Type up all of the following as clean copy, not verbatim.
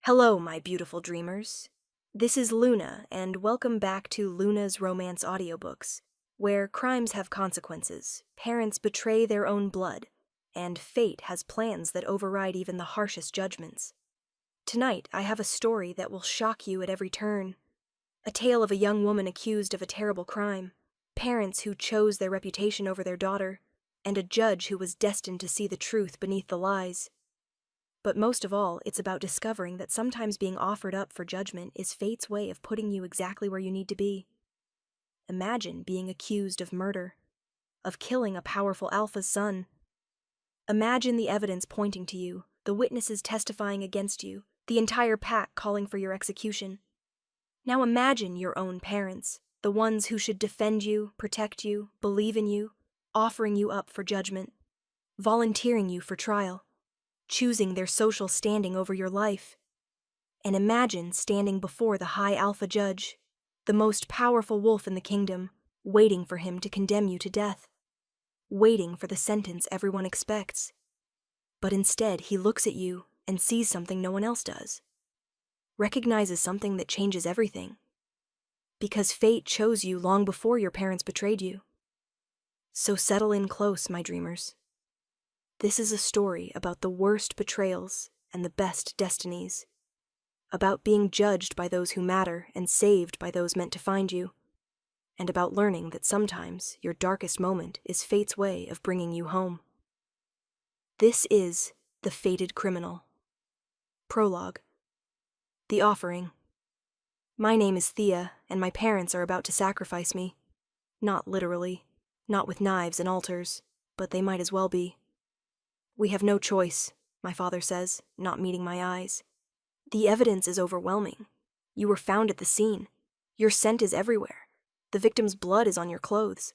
Hello, my beautiful dreamers. This is Luna, and welcome back to Luna's Romance Audiobooks, where crimes have consequences, parents betray their own blood, and fate has plans that override even the harshest judgments. Tonight, I have a story that will shock you at every turn. A tale of a young woman accused of a terrible crime, parents who chose their reputation over their daughter, and a judge who was destined to see the truth beneath the lies. But most of all, it's about discovering that sometimes being offered up for judgment is fate's way of putting you exactly where you need to be. Imagine being accused of murder, of killing a powerful alpha's son. Imagine the evidence pointing to you, the witnesses testifying against you, the entire pack calling for your execution. Now imagine your own parents, the ones who should defend you, protect you, believe in you, offering you up for judgment, volunteering you for trial, choosing their social standing over your life. And imagine standing before the high alpha judge, the most powerful wolf in the kingdom, waiting for him to condemn you to death, waiting for the sentence everyone expects. But instead, he looks at you and sees something no one else does, recognizes something that changes everything. Because fate chose you long before your parents betrayed you. So settle in close, my dreamers. This is a story about the worst betrayals and the best destinies, about being judged by those who matter and saved by those meant to find you, and about learning that sometimes your darkest moment is fate's way of bringing you home. This is The Fated Criminal. Prologue. The Offering. My name is Thea, and my parents are about to sacrifice me. Not literally, not with knives and altars, but they might as well be. We have no choice, my father says, not meeting my eyes. The evidence is overwhelming. You were found at the scene. Your scent is everywhere. The victim's blood is on your clothes.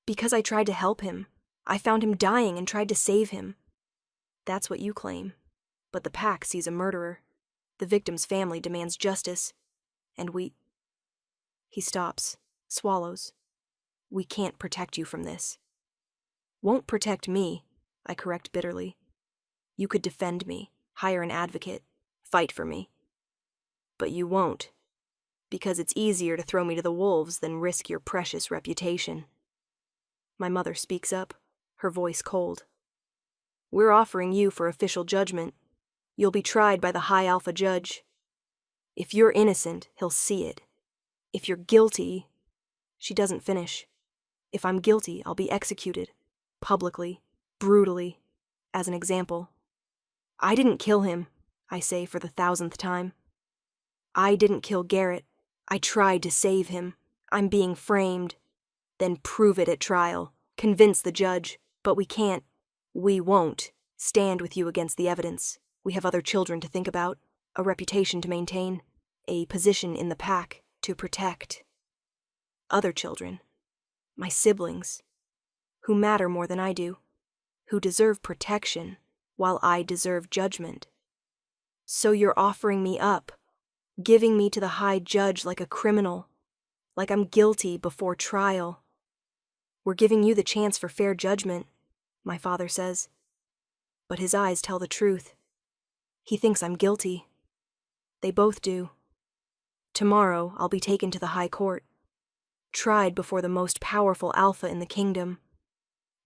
Because I tried to help him, I found him dying and tried to save him. That's what you claim. But the pack sees a murderer. The victim's family demands justice. And He stops, swallows. We can't protect you from this. Won't protect me, I correct bitterly. You could defend me, hire an advocate, fight for me. But you won't, because it's easier to throw me to the wolves than risk your precious reputation. My mother speaks up, her voice cold. We're offering you for official judgment. You'll be tried by the high alpha judge. If you're innocent, he'll see it. If you're guilty... She doesn't finish. If I'm guilty, I'll be executed, publicly, brutally, as an example. I didn't kill him, I say for the 1000th time. I didn't kill Garrett. I tried to save him. I'm being framed. Then prove it at trial. Convince the judge. But we can't. We won't stand with you against the evidence. We have other children to think about, a reputation to maintain, a position in the pack to protect. Other children, my siblings, who matter more than I do, who deserve protection while I deserve judgment. So you're offering me up, giving me to the high judge like a criminal, like I'm guilty before trial. We're giving you the chance for fair judgment, my father says. But his eyes tell the truth. He thinks I'm guilty. They both do. Tomorrow I'll be taken to the high court, tried before the most powerful alpha in the kingdom,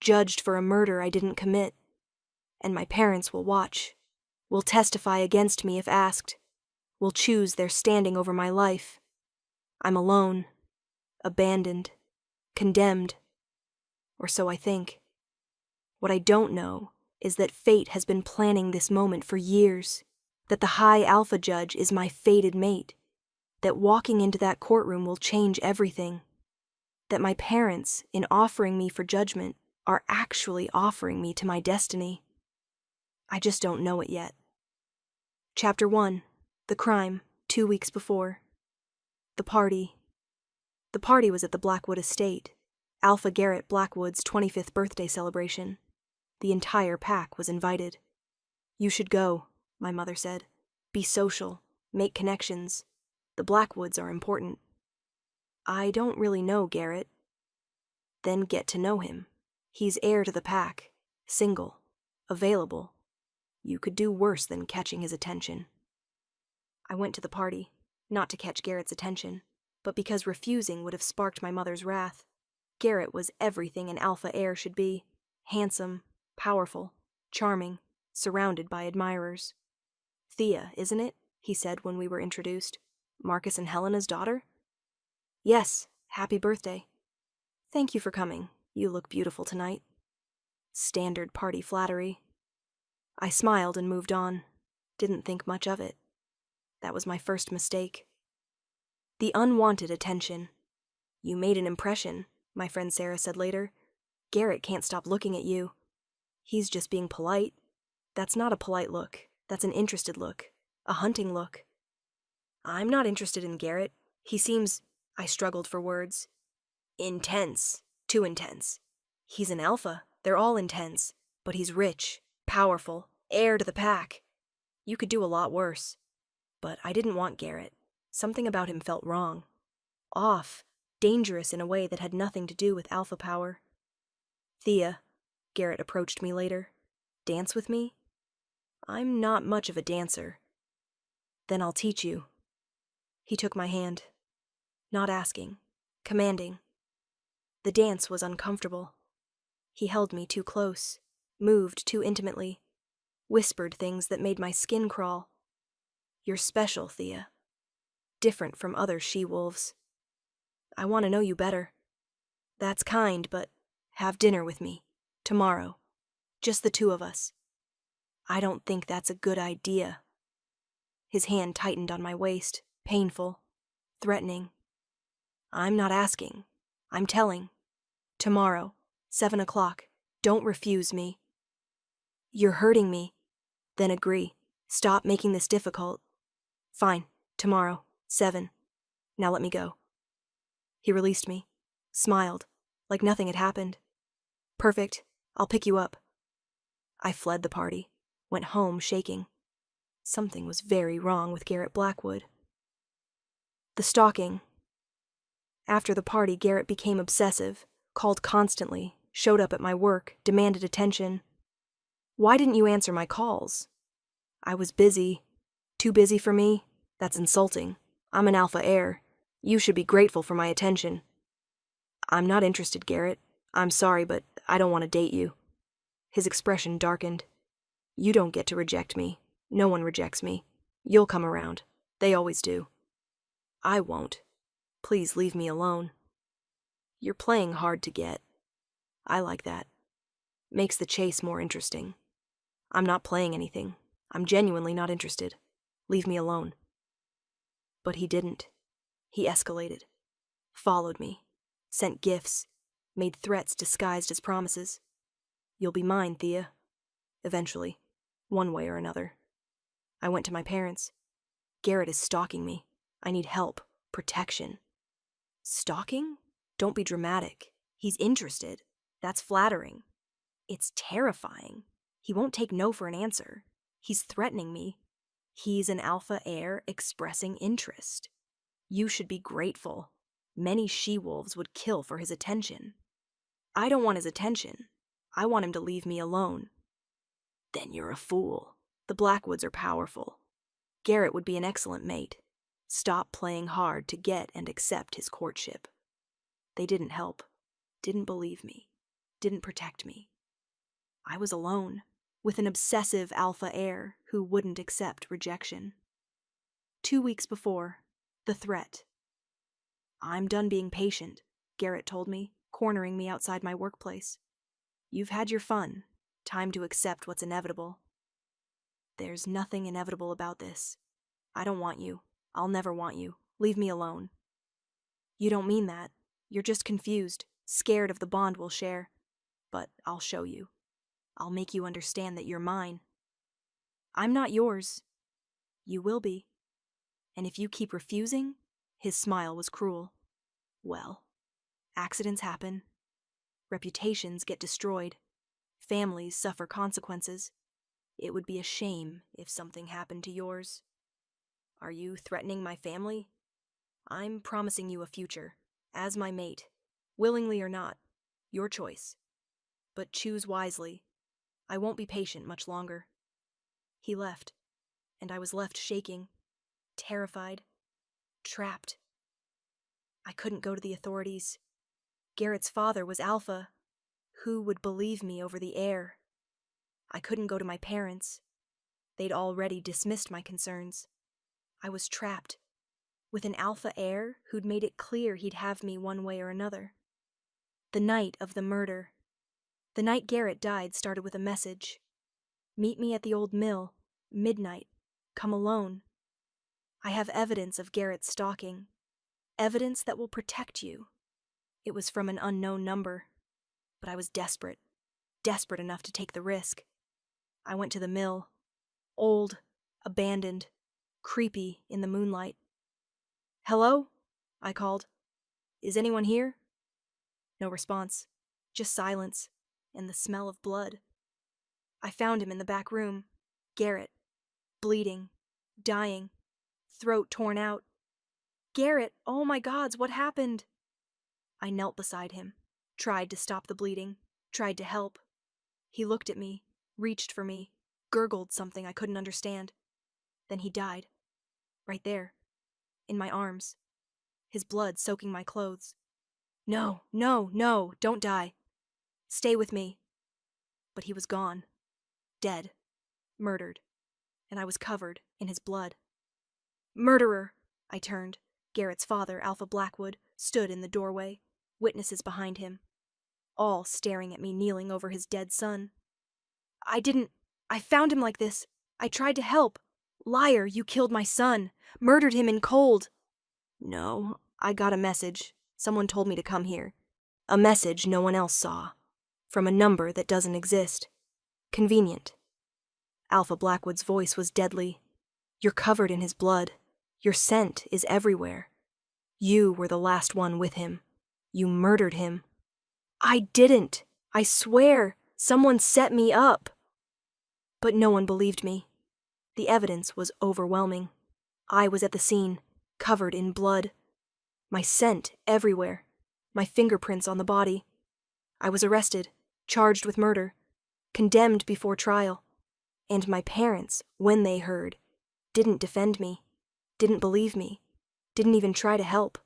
judged for a murder I didn't commit. And my parents will watch, will testify against me if asked, will choose their standing over my life. I'm alone, abandoned, condemned, or so I think. What I don't know is that fate has been planning this moment for years, that the high alpha judge is my fated mate, that walking into that courtroom will change everything, that my parents, in offering me for judgment, are actually offering me to my destiny. I just don't know it yet. Chapter 1. The crime, 2 weeks before. The party. The party was at the Blackwood estate, Alpha Garrett Blackwood's 25th birthday celebration. The entire pack was invited. You should go, my mother said. Be social, make connections. The Blackwoods are important. I don't really know Garrett. Then get to know him. He's heir to the pack, single, available. You could do worse than catching his attention. I went to the party, not to catch Garrett's attention, but because refusing would have sparked my mother's wrath. Garrett was everything an alpha heir should be: handsome, powerful, charming, surrounded by admirers. "Thea, isn't it?" he said when we were introduced. "Marcus and Helena's daughter?" "Yes, happy birthday." "Thank you for coming. You look beautiful tonight." Standard party flattery. I smiled and moved on. Didn't think much of it. That was my first mistake. The unwanted attention. "You made an impression," my friend Sarah said later. "Garrett can't stop looking at you. He's just being polite." That's not a polite look. That's an interested look. A hunting look. "I'm not interested in Garrett. He seems—" I struggled for words. "Intense. Too intense. He's an alpha. They're all intense. But he's rich, powerful, heir to the pack. You could do a lot worse." But I didn't want Garrett. Something about him felt wrong. Off. Dangerous in a way that had nothing to do with alpha power. "Thea," Garrett approached me later. "Dance with me?" "I'm not much of a dancer." "Then I'll teach you." He took my hand. Not asking. Commanding. The dance was uncomfortable. He held me too close, moved too intimately, whispered things that made my skin crawl. "You're special, Thea. Different from other she-wolves. I want to know you better." "That's kind, but have dinner with me. Tomorrow. Just the two of us." "I don't think that's a good idea." His hand tightened on my waist, painful, threatening. "I'm not asking. I'm telling. Tomorrow, 7 o'clock. Don't refuse me." "You're hurting me." "Then agree. Stop making this difficult." "Fine. Tomorrow, 7. Now let me go." He released me, smiled, like nothing had happened. "Perfect. I'll pick you up." I fled the party, went home shaking. Something was very wrong with Garrett Blackwood. The stalking. After the party, Garrett became obsessive, called constantly, showed up at my work, demanded attention. "Why didn't you answer my calls?" "I was busy." "Too busy for me? That's insulting. I'm an alpha heir. You should be grateful for my attention." "I'm not interested, Garrett. I'm sorry, but I don't want to date you." His expression darkened. "You don't get to reject me. No one rejects me. You'll come around. They always do." "I won't. Please leave me alone." "You're playing hard to get." "I like that. Makes the chase more interesting." "I'm not playing anything. I'm genuinely not interested. Leave me alone." But he didn't. He escalated. Followed me. Sent gifts. Made threats disguised as promises. "You'll be mine, Thea. Eventually. One way or another." I went to my parents. "Garrett is stalking me. I need help. Protection." "Stalking? Don't be dramatic. He's interested. That's flattering." "It's terrifying. He won't take no for an answer. He's threatening me. He's an alpha heir expressing interest. You should be grateful. Many she-wolves would kill for his attention." "I don't want his attention. I want him to leave me alone." "Then you're a fool. The Blackwoods are powerful. Garrett would be an excellent mate. Stop playing hard to get and accept his courtship." They didn't help. Didn't believe me. Didn't protect me. I was alone, with an obsessive alpha heir who wouldn't accept rejection. 2 weeks before, the threat. "I'm done being patient," Garrett told me, cornering me outside my workplace. "You've had your fun. Time to accept what's inevitable." "There's nothing inevitable about this. I don't want you. I'll never want you. Leave me alone." "You don't mean that. You're just confused, scared of the bond we'll share. But I'll show you. I'll make you understand that you're mine." "I'm not yours." "You will be. And if you keep refusing," his smile was cruel, "well, accidents happen. Reputations get destroyed. Families suffer consequences. It would be a shame if something happened to yours." "Are you threatening my family?" "I'm promising you a future, as my mate, willingly or not. Your choice. But choose wisely. I won't be patient much longer." He left, and I was left shaking, terrified, trapped. I couldn't go to the authorities. Garrett's father was Alpha. Who would believe me over the air? I couldn't go to my parents. They'd already dismissed my concerns. I was trapped, with an Alpha heir who'd made it clear he'd have me one way or another. The night of the murder. The night Garrett died started with a message. Meet me at the old mill, midnight. Come alone. I have evidence of Garrett's stalking. Evidence that will protect you. It was from an unknown number. But I was desperate. Desperate enough to take the risk. I went to the mill. Old, abandoned, creepy in the moonlight. "Hello?" I called. "Is anyone here?" No response. Just silence. And the smell of blood. I found him in the back room. Garrett. Bleeding. Dying. Throat torn out. "Garrett, oh my gods, what happened?" I knelt beside him. Tried to stop the bleeding. Tried to help. He looked at me. Reached for me. Gurgled something I couldn't understand. Then he died. Right there. In my arms. His blood soaking my clothes. "No, no, no, don't die. Stay with me." But he was gone. Dead. Murdered. And I was covered in his blood. "Murderer!" I turned. Garrett's father, Alpha Blackwood, stood in the doorway, witnesses behind him, all staring at me kneeling over his dead son. I found him like this. I tried to help. Liar, you killed my son. Murdered him in cold." "No, I got a message. Someone told me to come here. A message no one else saw. From a number that doesn't exist. Convenient." Alpha Blackwood's voice was deadly. "You're covered in his blood. Your scent is everywhere. You were the last one with him. You murdered him." "I didn't. I swear. Someone set me up." But no one believed me. The evidence was overwhelming. I was at the scene, covered in blood. My scent everywhere. My fingerprints on the body. I was arrested, charged with murder, condemned before trial. And my parents, when they heard, didn't defend me, didn't believe me, didn't even try to help.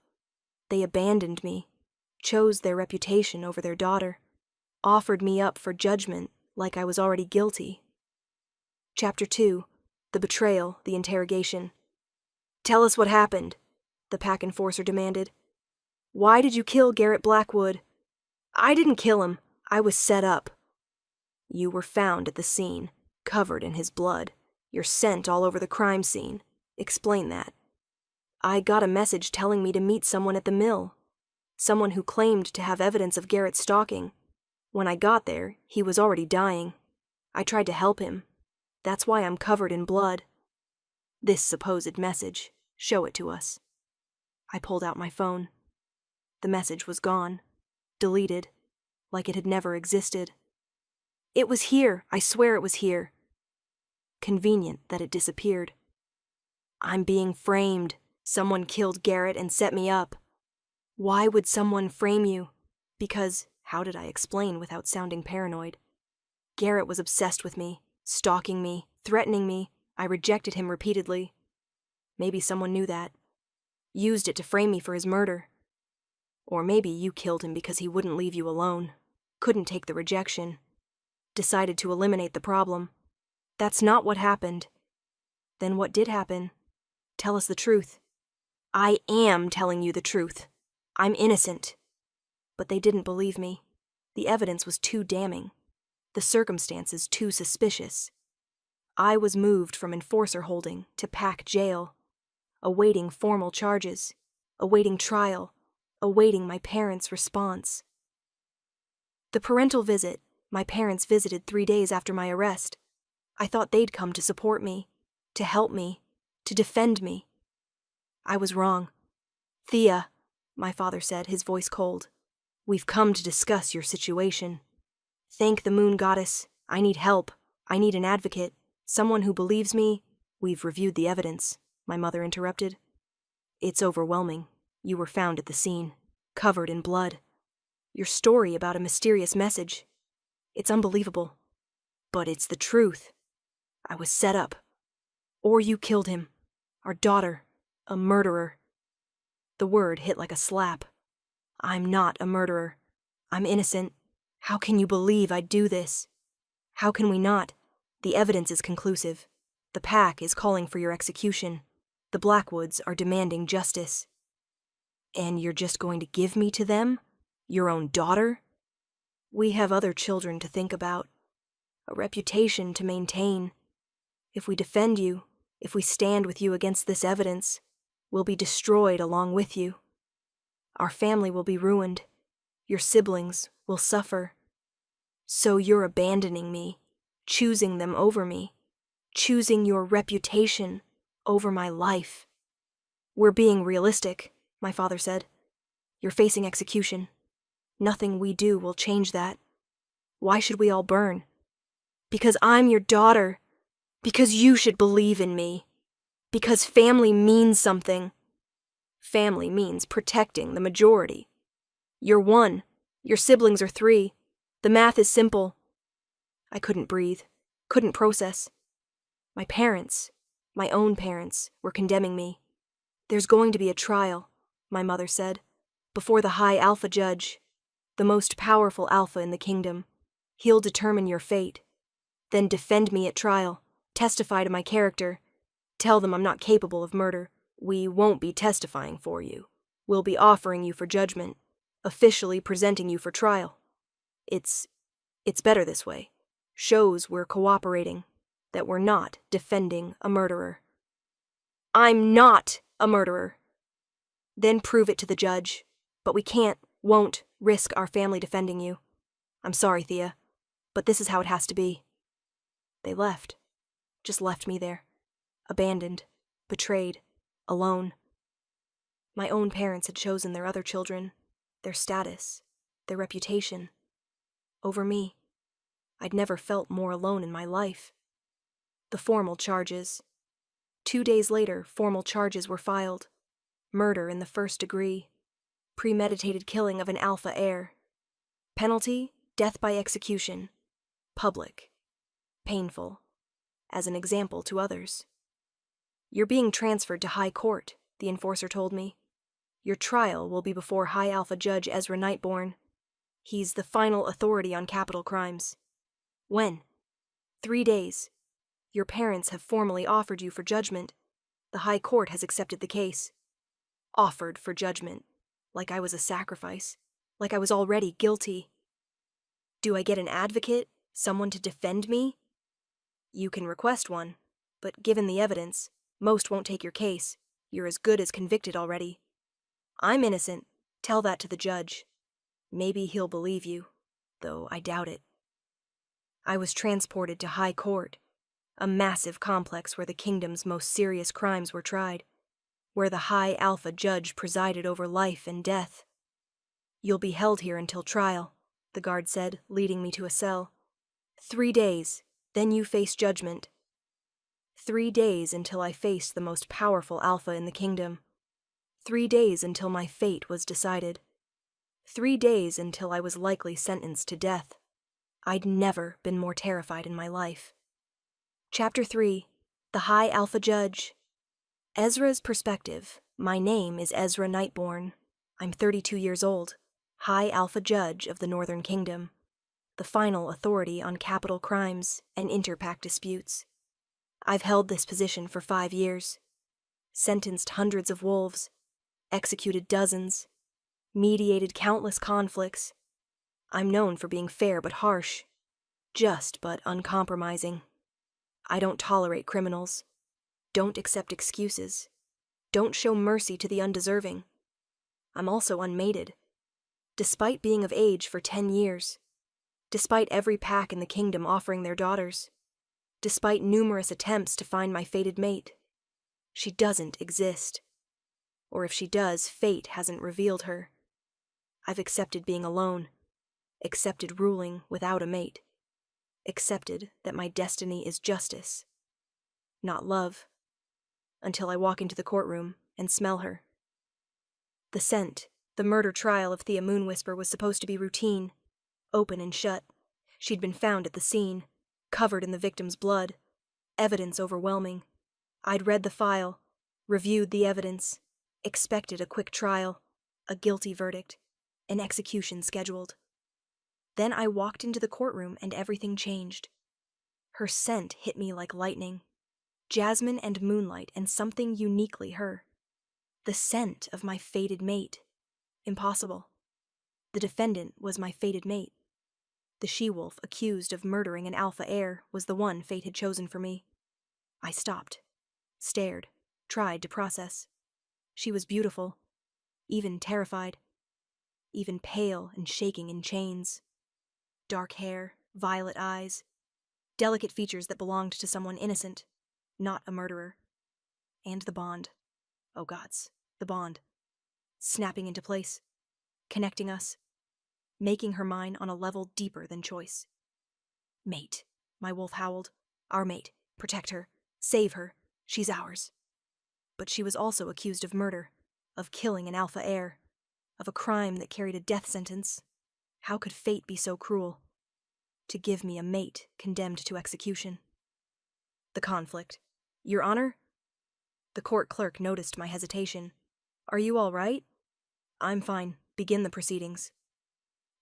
They abandoned me, chose their reputation over their daughter, offered me up for judgment like I was already guilty. Chapter 2. The Betrayal, the Interrogation. "Tell us what happened," the pack enforcer demanded. "Why did you kill Garrett Blackwood?" "I didn't kill him. I was set up." "You were found at the scene, covered in his blood. Your scent all over the crime scene. Explain that." "I got a message telling me to meet someone at the mill. Someone who claimed to have evidence of Garrett's stalking. When I got there, he was already dying. I tried to help him. That's why I'm covered in blood." "This supposed message. Show it to us." I pulled out my phone. The message was gone. Deleted. Like it had never existed. "It was here. I swear it was here." Convenient that it disappeared. "I'm being framed. Someone killed Garrett and set me up." "Why would someone frame you?" "Because, how did I explain without sounding paranoid? Garrett was obsessed with me, stalking me, threatening me. I rejected him repeatedly. Maybe someone knew that. Used it to frame me for his murder. Or maybe you killed him because he wouldn't leave you alone. Couldn't take the rejection. Decided to eliminate the problem. That's not what happened." "Then what did happen? Tell us the truth." "I am telling you the truth. I'm innocent." But they didn't believe me. The evidence was too damning. The circumstances too suspicious. I was moved from enforcer holding to pack jail, awaiting formal charges, awaiting trial, awaiting my parents' response. The parental visit, my parents visited 3 days after my arrest. I thought they'd come to support me, to help me, to defend me. I was wrong. "Thea," my father said, his voice cold, "we've come to discuss your situation. Thank the moon goddess. I need help. I need an advocate. Someone who believes me." "We've reviewed the evidence," my mother interrupted. "It's overwhelming. You were found at the scene, covered in blood. Your story about a mysterious message. It's unbelievable. But it's the truth. I was set up. Or you killed him. Our daughter. A murderer. The word hit like a slap. I'm not a murderer. I'm innocent. How can you believe I'd do this? How can we not? The evidence is conclusive. The pack is calling for your execution. The Blackwoods are demanding justice. And you're just going to give me to them? Your own daughter? We have other children to think about. A reputation to maintain. If we defend you, if we stand with you against this evidence, we'll be destroyed along with you. Our family will be ruined. Your siblings will suffer. So you're abandoning me, choosing them over me, choosing your reputation over my life. We're being realistic, my father said. You're facing execution. Nothing we do will change that. Why should we all burn? Because I'm your daughter. Because you should believe in me. Because family means something. Family means protecting the majority. You're one. Your siblings are 3. The math is simple. I couldn't breathe, couldn't process. My parents, my own parents, were condemning me. There's going to be a trial, my mother said, before the high alpha judge, the most powerful alpha in the kingdom. He'll determine your fate. Then defend me at trial, testify to my character, tell them I'm not capable of murder. We won't be testifying for you. We'll be offering you for judgment, officially presenting you for trial. It's better this way. Shows we're cooperating, that we're not defending a murderer. I'm not a murderer. Then prove it to the judge. But we won't risk our family defending you. I'm sorry, Thea, but this is how it has to be. They left. Just left me there. Abandoned, betrayed, alone. My own parents had chosen their other children, their status, their reputation, over me. I'd never felt more alone in my life. The formal charges. 2 days later, formal charges were filed. Murder in the 1st degree. Premeditated killing of an alpha heir. Penalty, death by execution. Public. Painful. As an example to others. You're being transferred to High Court, the enforcer told me. Your trial will be before High Alpha Judge Ezra Nightborn. He's the final authority on capital crimes. When? 3 days. Your parents have formally offered you for judgment. The High Court has accepted the case. Offered for judgment. Like I was a sacrifice. Like I was already guilty. Do I get an advocate? Someone to defend me? You can request one, but given the evidence, most won't take your case. You're as good as convicted already. I'm innocent. Tell that to the judge. Maybe he'll believe you, though I doubt it. I was transported to High Court, a massive complex where the kingdom's most serious crimes were tried, where the High Alpha Judge presided over life and death. You'll be held here until trial, the guard said, leading me to a cell. 3 days, then you face judgment. 3 days until I faced the most powerful alpha in the kingdom. 3 days until my fate was decided. 3 days until I was likely sentenced to death. I'd never been more terrified in my life. Chapter 3. The High Alpha Judge. Ezra's perspective. My name is Ezra Nightborn. I'm 32 years old, High Alpha Judge of the Northern Kingdom, the final authority on capital crimes and interpack disputes. I've held this position for 5 years, sentenced hundreds of wolves, executed dozens, mediated countless conflicts. I'm known for being fair but harsh, just but uncompromising. I don't tolerate criminals, don't accept excuses, don't show mercy to the undeserving. I'm also unmated, despite being of age for 10 years, despite every pack in the kingdom offering their daughters, despite numerous attempts to find my fated mate. She doesn't exist. Or if she does, fate hasn't revealed her. I've accepted being alone, accepted ruling without a mate, accepted that my destiny is justice, not love, until I walk into the courtroom and smell her. The scent, the murder trial of Thea Moonwhisper was supposed to be routine, open and shut. She'd been found at the scene, covered in the victim's blood, evidence overwhelming. I'd read the file, reviewed the evidence, expected a quick trial, a guilty verdict, an execution scheduled. Then I walked into the courtroom and everything changed. Her scent hit me like lightning. Jasmine and moonlight and something uniquely her. The scent of my fated mate. Impossible. The defendant was my fated mate. The she-wolf accused of murdering an alpha heir was the one fate had chosen for me. I stopped, stared, tried to process. She was beautiful, even terrified, even pale and shaking in chains. Dark hair, violet eyes, delicate features that belonged to someone innocent, not a murderer. And the bond. Oh gods, the bond. Snapping into place, connecting us, making her mine on a level deeper than choice. Mate, my wolf howled. Our mate. Protect her. Save her. She's ours. But she was also accused of murder, of killing an alpha heir, of a crime that carried a death sentence. How could fate be so cruel? To give me a mate condemned to execution. The conflict. Your Honor? The court clerk noticed my hesitation. Are you all right? I'm fine. Begin the proceedings.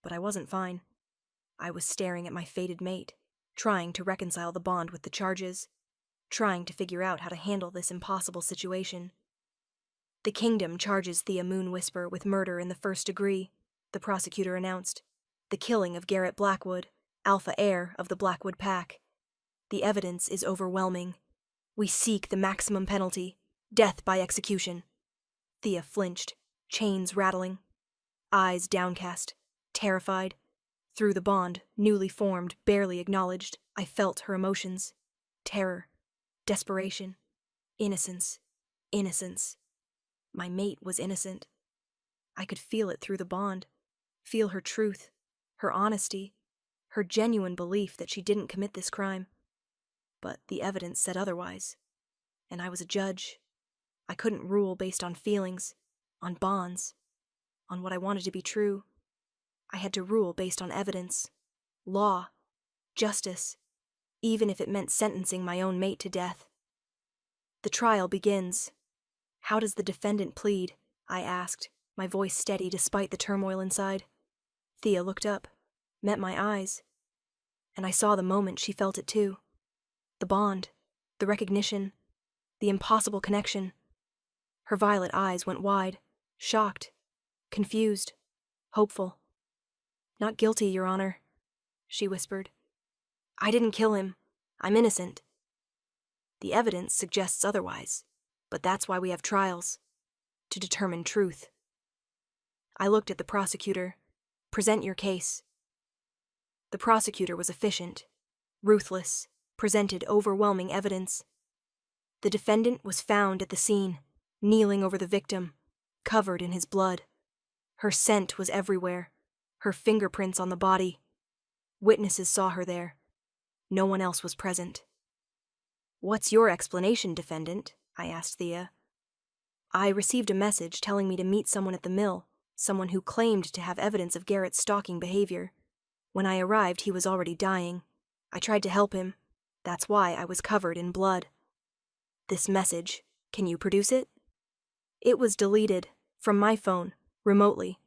But I wasn't fine. I was staring at my fated mate, trying to reconcile the bond with the charges, trying to figure out how to handle this impossible situation. The kingdom charges Thea Moonwhisper with murder in the first degree, the prosecutor announced. The killing of Garrett Blackwood, alpha heir of the Blackwood pack. The evidence is overwhelming. We seek the maximum penalty, death by execution. Thea flinched, chains rattling, eyes downcast, terrified. Through the bond, newly formed, barely acknowledged, I felt her emotions. Terror, desperation, innocence, innocence. My mate was innocent. I could feel it through the bond, feel her truth, her honesty, her genuine belief that she didn't commit this crime. But the evidence said otherwise, and I was a judge. I couldn't rule based on feelings, on bonds, on what I wanted to be true. I had to rule based on evidence, law, justice, even if it meant sentencing my own mate to death. The trial begins. How does the defendant plead? I asked, my voice steady despite the turmoil inside. Thea looked up, met my eyes, and I saw the moment she felt it too. The bond, the recognition, the impossible connection. Her violet eyes went wide, shocked, confused, hopeful. Not guilty, Your Honor, she whispered. I didn't kill him. I'm innocent. The evidence suggests otherwise, but that's why we have trials, to determine truth. I looked at the prosecutor. Present your case. The prosecutor was efficient, ruthless, presented overwhelming evidence. The defendant was found at the scene, kneeling over the victim, covered in his blood. Her scent was everywhere, her fingerprints on the body. Witnesses saw her there. No one else was present. What's your explanation, defendant? I asked Thea. I received a message telling me to meet someone at the mill, someone who claimed to have evidence of Garrett's stalking behavior. When I arrived, he was already dying. I tried to help him. That's why I was covered in blood. This message, can you produce it? It was deleted, from my phone, remotely.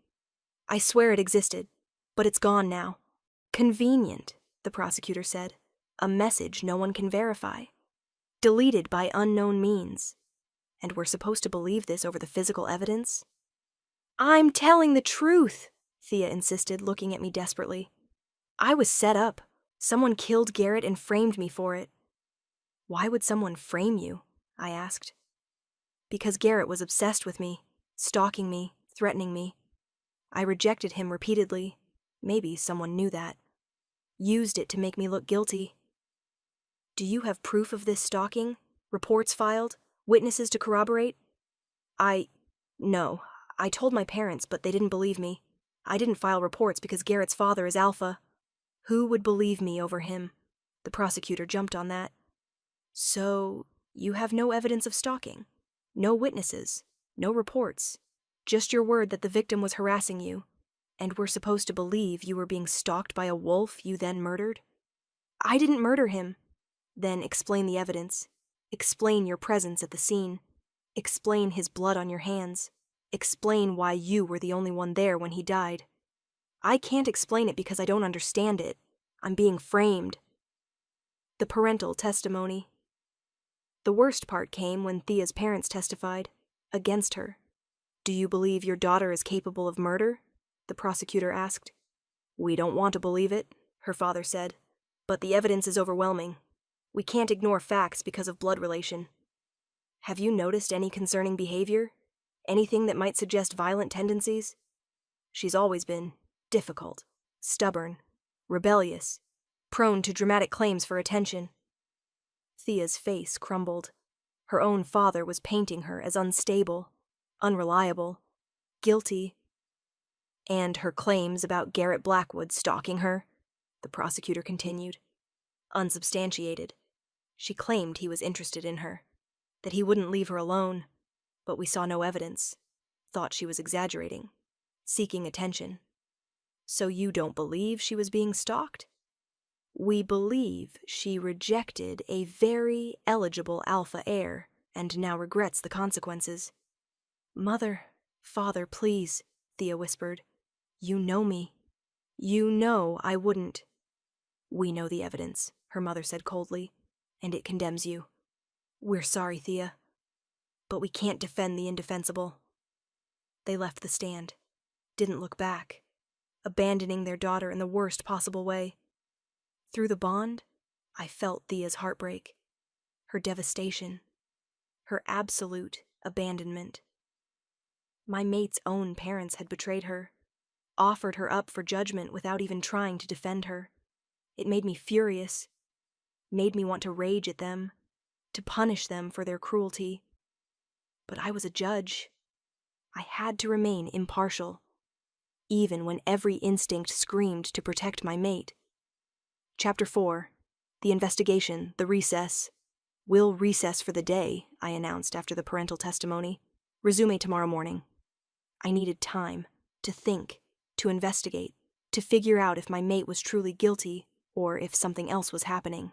I swear it existed, but it's gone now. Convenient, the prosecutor said. A message no one can verify. Deleted by unknown means. And we're supposed to believe this over the physical evidence? I'm telling the truth, Thea insisted, looking at me desperately. I was set up. Someone killed Garrett and framed me for it. Why would someone frame you? I asked. Because Garrett was obsessed with me, stalking me, threatening me. I rejected him repeatedly. Maybe someone knew that. Used it to make me look guilty. Do you have proof of this stalking? Reports filed? Witnesses to corroborate? No. I told my parents, but they didn't believe me. I didn't file reports because Garrett's father is alpha. Who would believe me over him? The prosecutor jumped on that. So, you have no evidence of stalking? No witnesses? No reports? Just your word that the victim was harassing you, and we're supposed to believe you were being stalked by a wolf you then murdered? I didn't murder him. Then explain the evidence. Explain your presence at the scene. Explain his blood on your hands. Explain why you were the only one there when he died. I can't explain it because I don't understand it. I'm being framed. The parental testimony. The worst part came when Thea's parents testified against her. Do you believe your daughter is capable of murder? The prosecutor asked. We don't want to believe it, her father said, but the evidence is overwhelming. We can't ignore facts because of blood relation. Have you noticed any concerning behavior? Anything that might suggest violent tendencies? She's always been difficult, stubborn, rebellious, prone to dramatic claims for attention. Thea's face crumbled. Her own father was painting her as unstable, unreliable, guilty. And her claims about Garrett Blackwood stalking her, the prosecutor continued. Unsubstantiated. She claimed he was interested in her, that he wouldn't leave her alone, but we saw no evidence. Thought she was exaggerating, seeking attention. So you don't believe she was being stalked? We believe she rejected a very eligible alpha heir and now regrets the consequences. Mother, father, please, Thea whispered. You know me. You know I wouldn't. We know the evidence, her mother said coldly, and it condemns you. We're sorry, Thea, but we can't defend the indefensible. They left the stand, didn't look back, abandoning their daughter in the worst possible way. Through the bond, I felt Thea's heartbreak, her devastation, her absolute abandonment. My mate's own parents had betrayed her, offered her up for judgment without even trying to defend her. It made me furious, made me want to rage at them, to punish them for their cruelty. But I was a judge. I had to remain impartial, even when every instinct screamed to protect my mate. Chapter 4. The investigation, the recess. We'll recess for the day, I announced after the parental testimony. Resume tomorrow morning. I needed time to think, to investigate, to figure out if my mate was truly guilty or if something else was happening.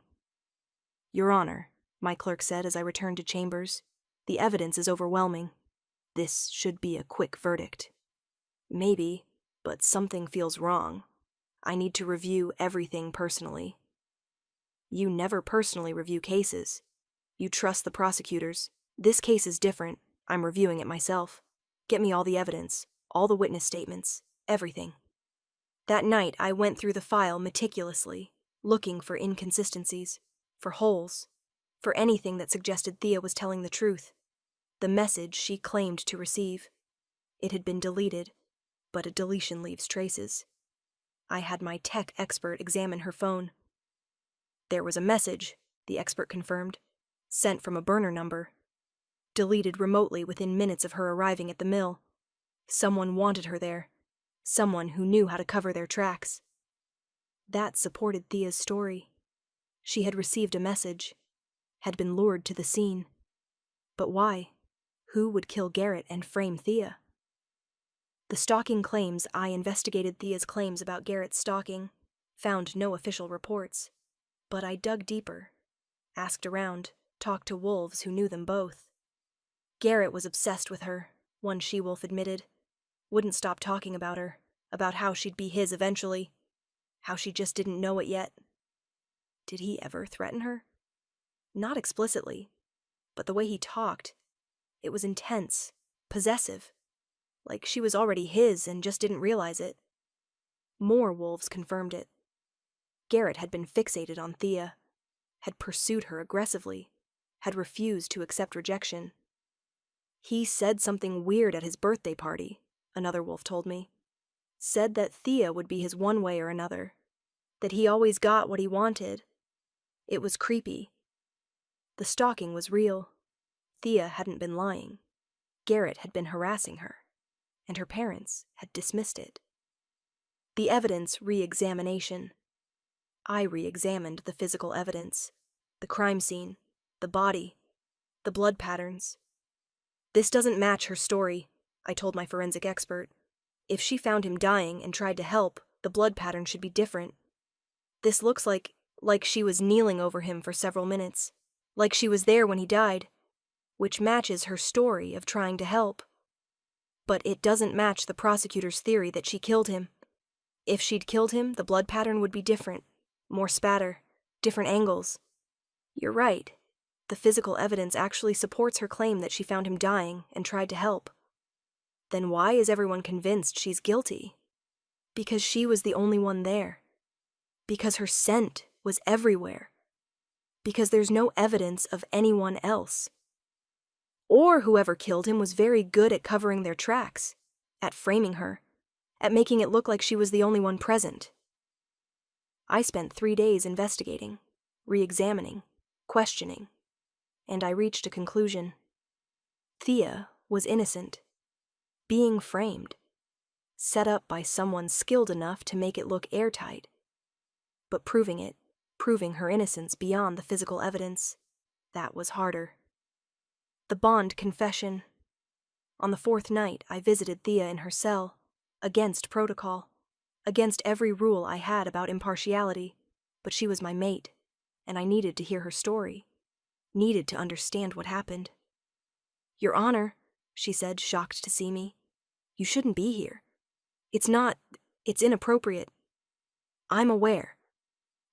Your Honor, my clerk said as I returned to chambers, the evidence is overwhelming. This should be a quick verdict. Maybe, but something feels wrong. I need to review everything personally. You never personally review cases. You trust the prosecutors. This case is different. I'm reviewing it myself. Get me all the evidence, all the witness statements, everything. That night, I went through the file meticulously, looking for inconsistencies, for holes, for anything that suggested Thea was telling the truth. The message she claimed to receive. It had been deleted, but a deletion leaves traces. I had my tech expert examine her phone. There was a message, the expert confirmed, sent from a burner number. Deleted remotely within minutes of her arriving at the mill. Someone wanted her there. Someone who knew how to cover their tracks. That supported Thea's story. She had received a message, had been lured to the scene. But why? Who would kill Garrett and frame Thea? The stalking claims. I investigated Thea's claims about Garrett's stalking, found no official reports. But I dug deeper, asked around, talked to wolves who knew them both. Garrett was obsessed with her, one she-wolf admitted. Wouldn't stop talking about her, about how she'd be his eventually, how she just didn't know it yet. Did he ever threaten her? Not explicitly, but the way he talked, it was intense, possessive, like she was already his and just didn't realize it. More wolves confirmed it. Garrett had been fixated on Thea, had pursued her aggressively, had refused to accept rejection. He said something weird at his birthday party, another wolf told me. Said that Thea would be his one way or another, that he always got what he wanted. It was creepy. The stalking was real. Thea hadn't been lying. Garrett had been harassing her, and her parents had dismissed it. The evidence re-examination. I re-examined the physical evidence, the crime scene, the body, the blood patterns. This doesn't match her story, I told my forensic expert. If she found him dying and tried to help, the blood pattern should be different. This looks like she was kneeling over him for several minutes, like she was there when he died. which matches her story of trying to help. But it doesn't match the prosecutor's theory that she killed him. If she'd killed him, the blood pattern would be different, more spatter, different angles. You're right. The physical evidence actually supports her claim that she found him dying and tried to help. Then why is everyone convinced she's guilty? Because she was the only one there. Because her scent was everywhere. Because there's no evidence of anyone else. Or whoever killed him was very good at covering their tracks, at framing her, at making it look like she was the only one present. I spent 3 days investigating, re-examining, questioning, and I reached a conclusion. Thea was innocent, being framed, set up by someone skilled enough to make it look airtight, but proving her innocence beyond the physical evidence, that was harder. The bond confession. On the 4th night, I visited Thea in her cell, against protocol, against every rule I had about impartiality, but she was my mate, and I needed to hear her story, needed to understand what happened. "Your Honor," she said, shocked to see me, "you shouldn't be here. It's inappropriate. I'm aware,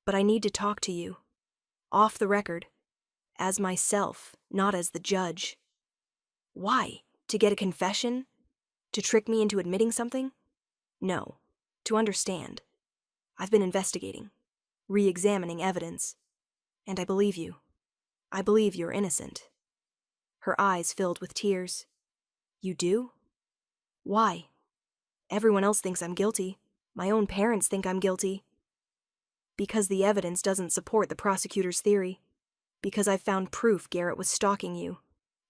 but I need to talk to you, off the record, as myself, not as the judge." "Why? To get a confession? To trick me into admitting something?" "No, to understand. I've been investigating, re-examining evidence, and I believe you. I believe you're innocent." Her eyes filled with tears. "You do? Why? Everyone else thinks I'm guilty. My own parents think I'm guilty." "Because the evidence doesn't support the prosecutor's theory. Because I've found proof Garrett was stalking you.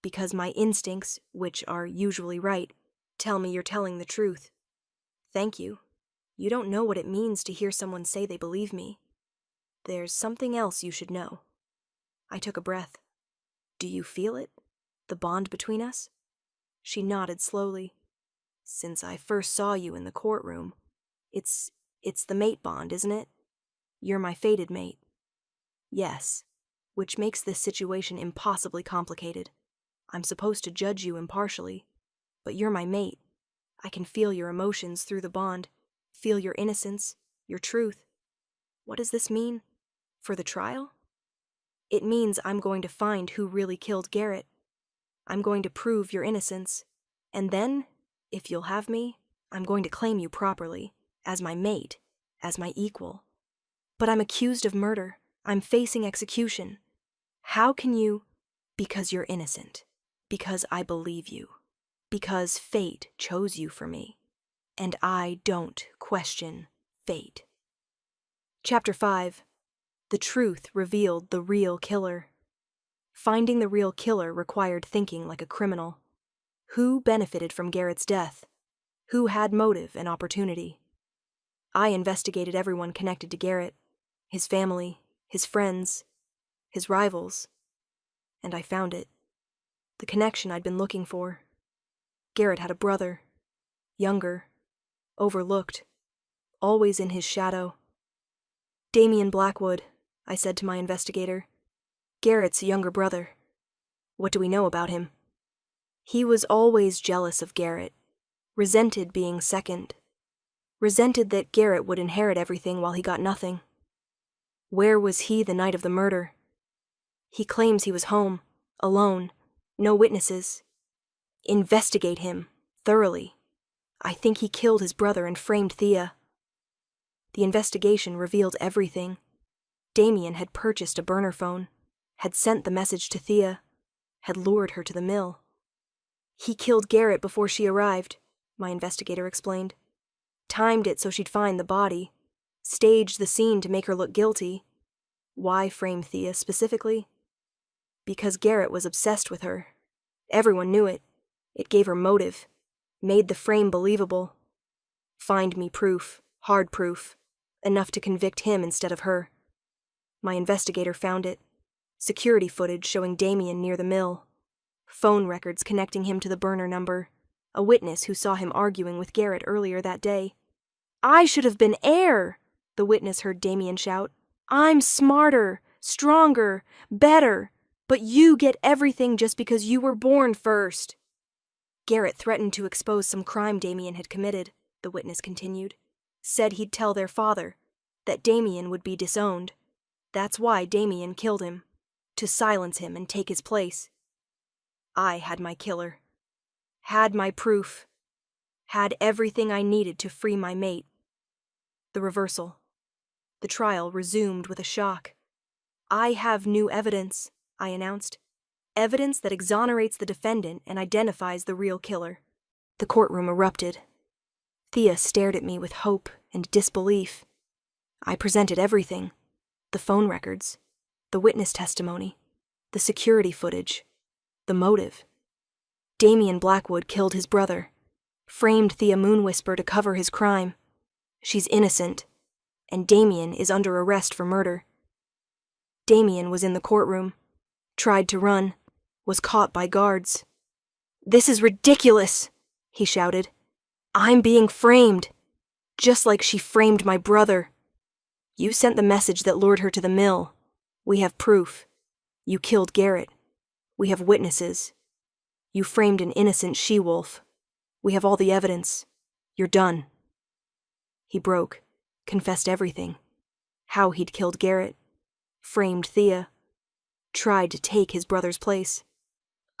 Because my instincts, which are usually right, tell me you're telling the truth." "Thank you. You don't know what it means to hear someone say they believe me. There's something else you should know." I took a breath. "Do you feel it? The bond between us?" She nodded slowly. "Since I first saw you in the courtroom. It's the mate bond, isn't it? You're my fated mate." "Yes, which makes this situation impossibly complicated. I'm supposed to judge you impartially, but you're my mate. I can feel your emotions through the bond, feel your innocence, your truth. What does this mean? For the trial? It means I'm going to find who really killed Garrett. I'm going to prove your innocence. And then, if you'll have me, I'm going to claim you properly, as my mate, as my equal. But I'm accused of murder. I'm facing execution. How can you? Because you're innocent. Because I believe you. Because fate chose you for me. And I don't question fate." Chapter 5. The truth revealed the real killer. Finding the real killer required thinking like a criminal. Who benefited from Garrett's death? Who had motive and opportunity? I investigated everyone connected to Garrett, his family, his friends, his rivals, and I found it. The connection I'd been looking for. Garrett had a brother, younger, overlooked, always in his shadow. "Damian Blackwood," I said to my investigator. "Garrett's younger brother. What do we know about him?" "He was always jealous of Garrett, resented being second, resented that Garrett would inherit everything while he got nothing. Where was he the night of the murder? He claims he was home, alone, no witnesses. Investigate him, thoroughly. I think he killed his brother and framed Thea." The investigation revealed everything. Damian had purchased a burner phone, had sent the message to Thea, had lured her to the mill. "He killed Garrett before she arrived," my investigator explained. "Timed it so she'd find the body. Staged the scene to make her look guilty. Why frame Thea specifically? Because Garrett was obsessed with her. Everyone knew it. It gave her motive. Made the frame believable. Find me proof, hard proof, enough to convict him instead of her. My investigator found it. Security footage showing Damian near the mill. Phone records connecting him to the burner number. A witness who saw him arguing with Garrett earlier that day. "I should have been heir," the witness heard Damian shout. "I'm smarter, stronger, better. But you get everything just because you were born first. Garrett threatened to expose some crime Damien had committed, the witness continued. Said he'd tell their father, that Damien would be disowned. That's why Damien killed him, to silence him and take his place. I had my killer. Had my proof. Had everything I needed to free my mate. The reversal. The trial resumed with a shock. I have new evidence, I announced. Evidence that exonerates the defendant and identifies the real killer. The courtroom erupted. Thea stared at me with hope and disbelief. I presented everything. The phone records, the witness testimony, the security footage, the motive. Damien Blackwood killed his brother, framed Thea Moonwhisper to cover his crime. She's innocent, and Damien is under arrest for murder. Damien was in the courtroom, tried to run, was caught by guards. "This is ridiculous," he shouted. "I'm being framed, just like she framed my brother. You sent the message that lured her to the mill. We have proof. You killed Garrett. We have witnesses. You framed an innocent she-wolf. We have all the evidence. You're done." He broke, confessed everything. How he'd killed Garrett, framed Thea, tried to take his brother's place.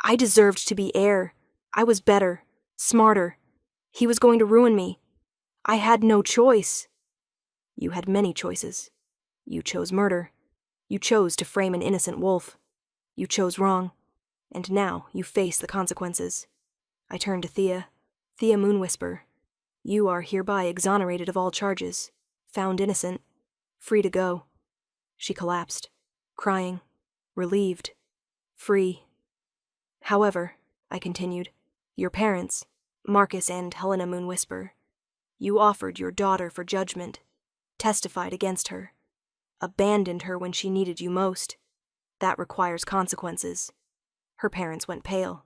I deserved to be heir. I was better, smarter. He was going to ruin me. I had no choice. You had many choices. You chose murder. You chose to frame an innocent wolf. You chose wrong. And now you face the consequences. I turned to Thea. Thea Moonwhisper, you are hereby exonerated of all charges, found innocent, free to go. She collapsed, crying, relieved, free. However, I continued, your parents, Marcus and Helena Moonwhisper, you offered your daughter for judgment, testified against her, abandoned her when she needed you most. That requires consequences. Her parents went pale.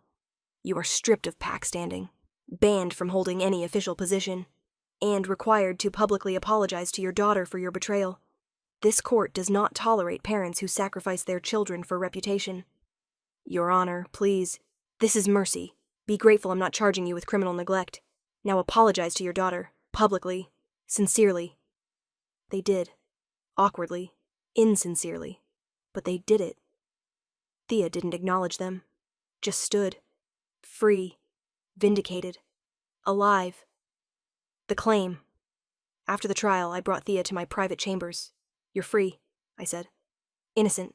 You are stripped of pack standing, banned from holding any official position, and required to publicly apologize to your daughter for your betrayal. This court does not tolerate parents who sacrifice their children for reputation. Your Honor, please. This is mercy. Be grateful I'm not charging you with criminal neglect. Now apologize to your daughter, publicly, sincerely. They did. Awkwardly, insincerely. But they did it. Thea didn't acknowledge them. Just stood. Free. Vindicated. Alive. The claim. After the trial, I brought Thea to my private chambers. You're free, I said. Innocent.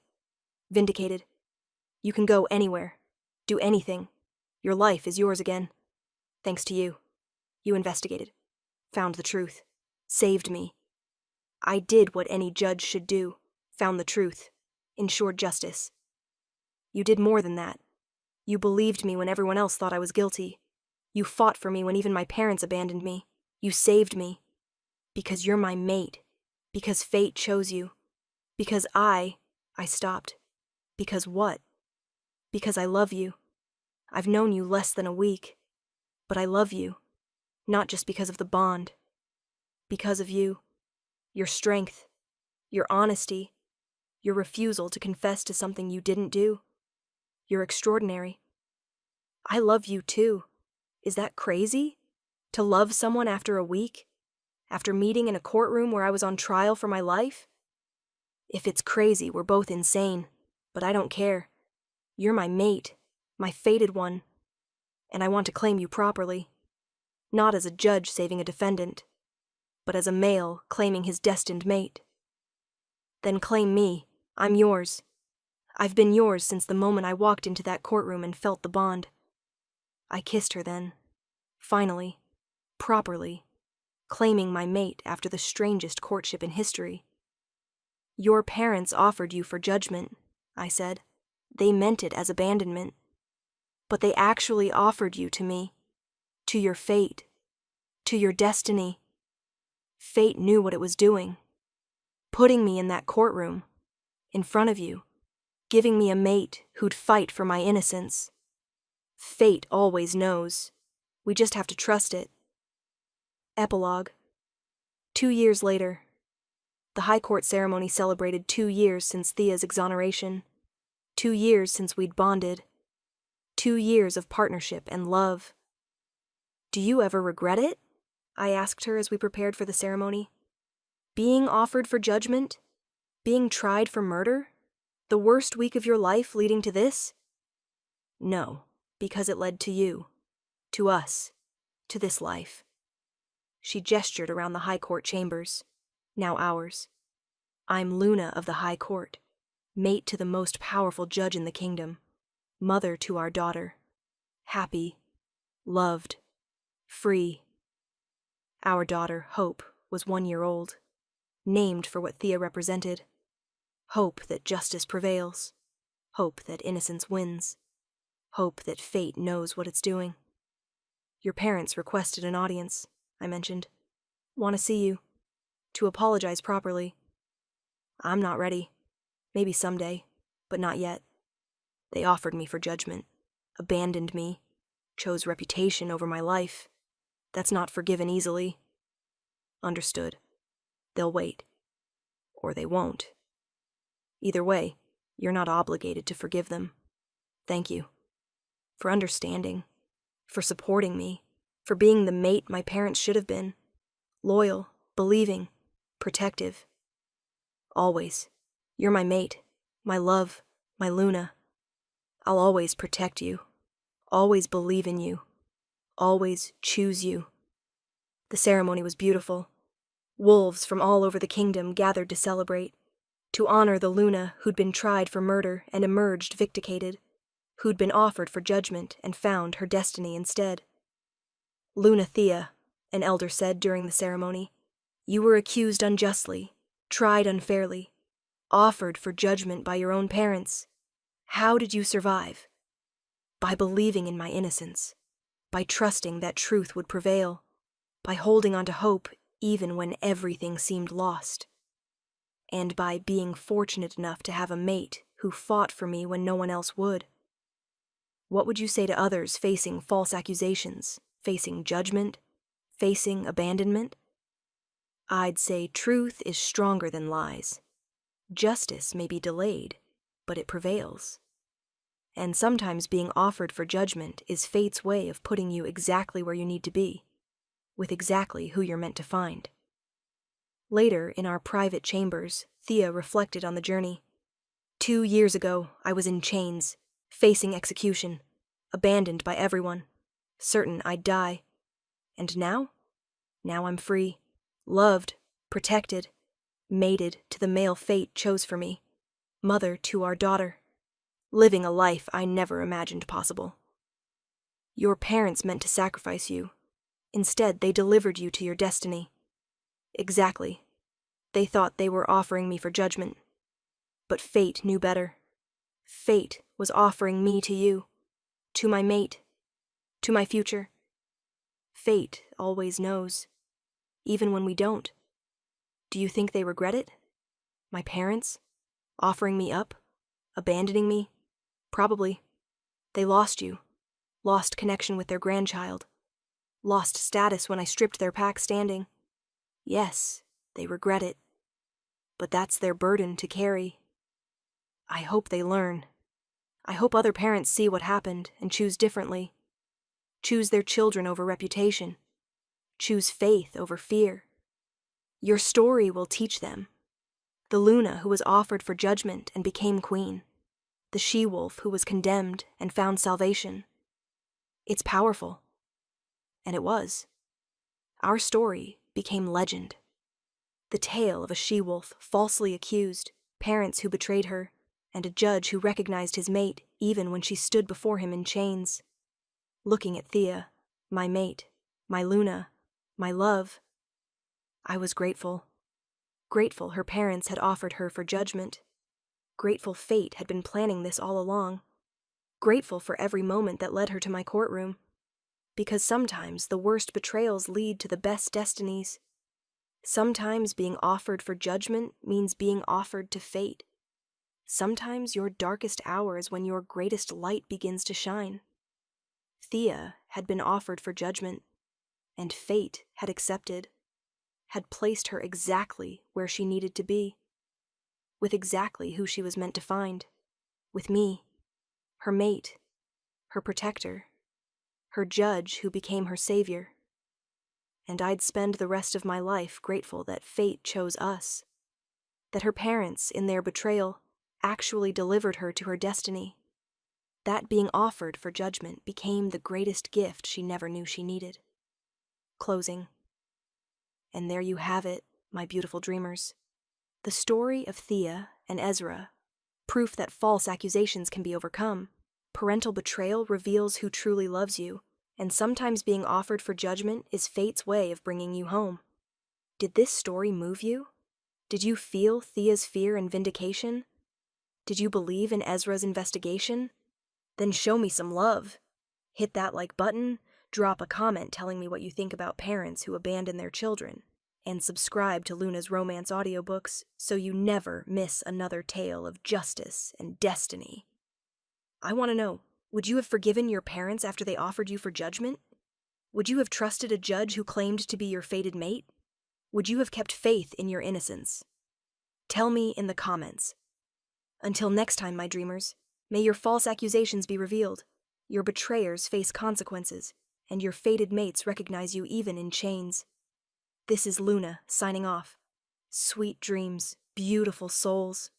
Vindicated. You can go anywhere. Do anything. Your life is yours again. Thanks to you. You investigated. Found the truth. Saved me. I did what any judge should do. Found the truth. Ensured justice. You did more than that. You believed me when everyone else thought I was guilty. You fought for me when even my parents abandoned me. You saved me. Because you're my mate. Because fate chose you. Because I stopped. Because what? Because I love you. I've known you less than a week. But I love you. Not just because of the bond. Because of you. Your strength. Your honesty. Your refusal to confess to something you didn't do. You're extraordinary. I love you too. Is that crazy? To love someone after a week? After meeting in a courtroom where I was on trial for my life? If it's crazy, we're both insane. But I don't care. You're my mate, my fated one. And I want to claim you properly. Not as a judge saving a defendant, but as a male claiming his destined mate. Then claim me. I'm yours. I've been yours since the moment I walked into that courtroom and felt the bond. I kissed her then. Finally. Properly. Claiming my mate after the strangest courtship in history. Your parents offered you for judgment, I said. They meant it as abandonment. But they actually offered you to me. To your fate. To your destiny. Fate knew what it was doing. Putting me in that courtroom. In front of you. Giving me a mate who'd fight for my innocence. Fate always knows. We just have to trust it. Epilogue. 2 years later. The High Court ceremony celebrated 2 years since Thea's exoneration. 2 years since we'd bonded. 2 years of partnership and love. Do you ever regret it? I asked her as we prepared for the ceremony. Being offered for judgment? Being tried for murder? The worst week of your life leading to this? No, because it led to you, to us, to this life. She gestured around the High Court chambers, now ours. I'm Luna of the High Court, mate to the most powerful judge in the kingdom, mother to our daughter, happy, loved, free. Our daughter, Hope, was 1 year old, named for what Thea represented. Hope that justice prevails, hope that innocence wins, hope that fate knows what it's doing. Your parents requested an audience, I mentioned. Want to see you, to apologize properly. I'm not ready. Maybe someday, but not yet. They offered me for judgment, abandoned me, chose reputation over my life. That's not forgiven easily. Understood. They'll wait. Or they won't. Either way, you're not obligated to forgive them. Thank you. For understanding. For supporting me. For being the mate my parents should have been. Loyal, believing, protective. Always. You're my mate, my love, my Luna. I'll always protect you. Always believe in you. Always choose you. The ceremony was beautiful. Wolves from all over the kingdom gathered to celebrate, to honor the Luna who'd been tried for murder and emerged vindicated, who'd been offered for judgment and found her destiny instead. Luna Thea, an elder said during the ceremony, you were accused unjustly, tried unfairly, offered for judgment by your own parents. How did you survive? By believing in my innocence, by trusting that truth would prevail, by holding on to hope even when everything seemed lost, and by being fortunate enough to have a mate who fought for me when no one else would. What would you say to others facing false accusations, facing judgment, facing abandonment? I'd say truth is stronger than lies. Justice may be delayed, but it prevails. And sometimes being offered for judgment is fate's way of putting you exactly where you need to be, with exactly who you're meant to find. Later, in our private chambers, Thea reflected on the journey. 2 years ago, I was in chains, facing execution, abandoned by everyone, certain I'd die. And now? Now I'm free, loved, protected, mated to the male fate chose for me, mother to our daughter, living a life I never imagined possible. Your parents meant to sacrifice you. Instead, they delivered you to your destiny. Exactly. They thought they were offering me for judgment. But fate knew better. Fate was offering me to you, to my mate, to my future. Fate always knows, even when we don't. Do you think they regret it? My parents? Offering me up? Abandoning me? Probably. They lost you. Lost connection with their grandchild. Lost status when I stripped their pack standing. Yes, they regret it. But that's their burden to carry. I hope they learn. I hope other parents see what happened and choose differently. Choose their children over reputation. Choose faith over fear. Your story will teach them. The Luna who was offered for judgment and became queen. The she-wolf who was condemned and found salvation. It's powerful. And it was. Our story became legend. The tale of a she-wolf falsely accused, parents who betrayed her, and a judge who recognized his mate even when she stood before him in chains. Looking at Thea, my mate, my Luna, my love, I was grateful. Grateful her parents had offered her for judgment. Grateful fate had been planning this all along. Grateful for every moment that led her to my courtroom. Because sometimes the worst betrayals lead to the best destinies. Sometimes being offered for judgment means being offered to fate. Sometimes your darkest hour is when your greatest light begins to shine. Thea had been offered for judgment, and fate had accepted, had placed her exactly where she needed to be, with exactly who she was meant to find, with me, her mate, her protector, her judge who became her savior. And I'd spend the rest of my life grateful that fate chose us, that her parents, in their betrayal, actually delivered her to her destiny. That being offered for judgment became the greatest gift she never knew she needed. Closing. And there you have it, my beautiful dreamers. The story of Thea and Ezra, proof that false accusations can be overcome. Parental betrayal reveals who truly loves you, and sometimes being offered for judgment is fate's way of bringing you home. Did this story move you? Did you feel Thea's fear and vindication? Did you believe in Ezra's investigation? Then show me some love. Hit that like button, drop a comment telling me what you think about parents who abandon their children, and subscribe to Luna's romance audiobooks so you never miss another tale of justice and destiny. I want to know, would you have forgiven your parents after they offered you for judgment? Would you have trusted a judge who claimed to be your fated mate? Would you have kept faith in your innocence? Tell me in the comments. Until next time, my dreamers, may your false accusations be revealed, your betrayers face consequences, and your fated mates recognize you even in chains. This is Luna, signing off. Sweet dreams, beautiful souls.